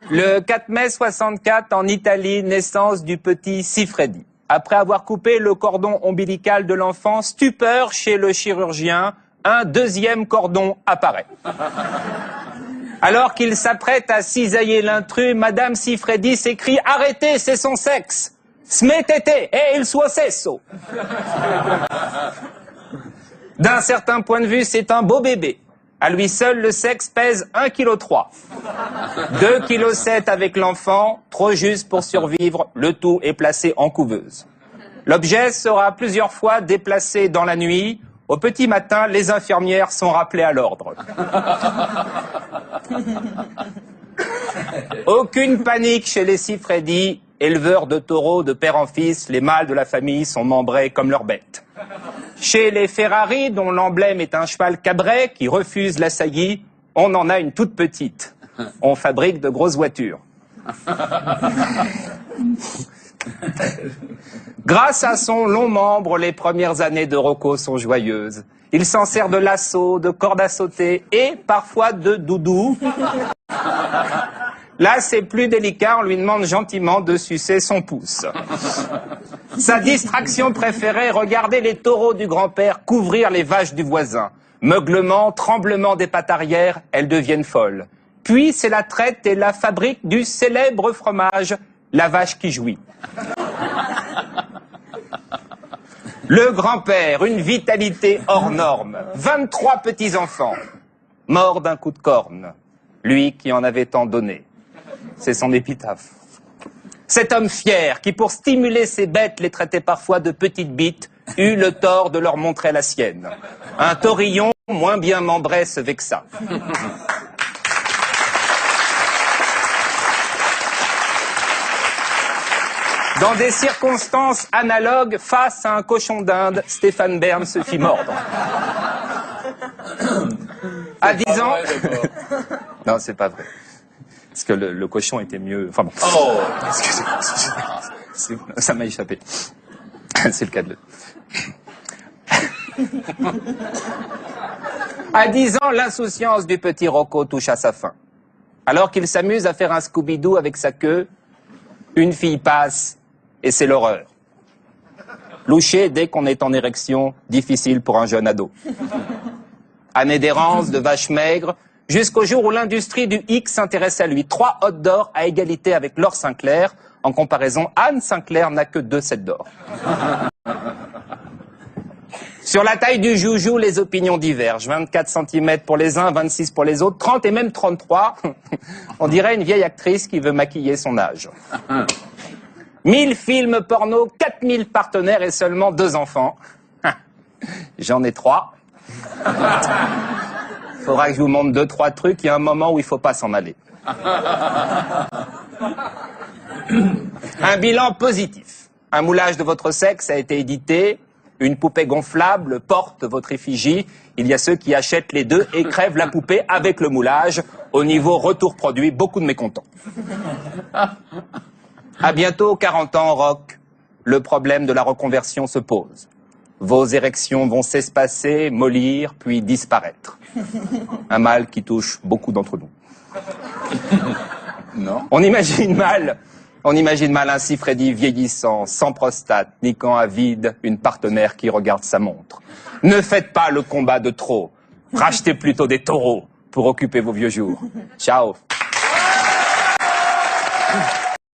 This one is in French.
Le 4 mai 64, en Italie, naissance du petit Siffredi. Après avoir coupé le cordon ombilical de l'enfant, stupeur chez le chirurgien, un deuxième cordon apparaît. Alors qu'il s'apprête à cisailler l'intrus, Madame Siffredi s'écrie « Arrêtez, c'est son sexe !» Smettete e il suo sesso. D'un certain point de vue, c'est un beau bébé. À lui seul, le sexe pèse 1,3 kg. 2,7 kg avec l'enfant, trop juste pour survivre, le tout est placé en couveuse. L'objet sera plusieurs fois déplacé dans la nuit. Au petit matin, les infirmières sont rappelées à l'ordre. Aucune panique chez les Siffredi. Éleveurs de taureaux de père en fils, les mâles de la famille sont membrés comme leurs bêtes. Chez les Ferrari, dont l'emblème est un cheval cabret qui refuse la saillie, on en a une toute petite. On fabrique de grosses voitures. Grâce à son long membre, les premières années de Rocco sont joyeuses. Il s'en sert de lasso, de corde à sauter et parfois de doudou. Là, c'est plus délicat, on lui demande gentiment de sucer son pouce. Sa distraction préférée, regarder les taureaux du grand-père couvrir les vaches du voisin. Meuglement, tremblement des pattes arrière, elles deviennent folles. Puis, c'est la traite et la fabrique du célèbre fromage, la vache qui jouit. Le grand-père, une vitalité hors norme, 23 petits-enfants, mort d'un coup de corne, lui qui en avait tant donné. C'est son épitaphe. Cet homme fier, qui pour stimuler ses bêtes les traitait parfois de petites bites, eut le tort de leur montrer la sienne. Un taurillon moins bien membré se vexa. Dans des circonstances analogues, face à un cochon d'Inde, Stéphane Bern se fit mordre. À 10 ans... Non, c'est pas vrai. Parce que le cochon était mieux... Enfin bon. Oh, excusez-moi. Ça m'a échappé. C'est le cas de le... À 10 ans, l'insouciance du petit Rocco touche à sa fin. Alors qu'il s'amuse à faire un Scooby-Doo avec sa queue, une fille passe et c'est l'horreur. Loucher dès qu'on est en érection, difficile pour un jeune ado. Année d'errance, de vache maigre, jusqu'au jour où l'industrie du X s'intéresse à lui. 3 hôtes d'or à égalité avec Laure Sinclair. En comparaison, Anne Sinclair n'a que 2 sets d'or. Sur la taille du joujou, les opinions divergent. 24 cm pour les uns, 26 pour les autres, 30 et même 33. On dirait une vieille actrice qui veut maquiller son âge. 1000 films porno, 4000 partenaires et seulement 2 enfants. J'en ai 3. Faudra que je vous montre 2-3 trucs, il y a un moment où il faut pas s'en aller. Un bilan positif. Un moulage de votre sexe a été édité. Une poupée gonflable porte votre effigie. Il y a ceux qui achètent les deux et crèvent la poupée avec le moulage. Au niveau retour produit, beaucoup de mécontents. À bientôt, 40 ans, Rock. Le problème de la reconversion se pose. Vos érections vont s'espacer, mollir, puis disparaître. Un mal qui touche beaucoup d'entre nous. Non. On imagine mal un Siffredi vieillissant, sans prostate, niquant à vide une partenaire qui regarde sa montre. Ne faites pas le combat de trop. Rachetez plutôt des taureaux pour occuper vos vieux jours. Ciao.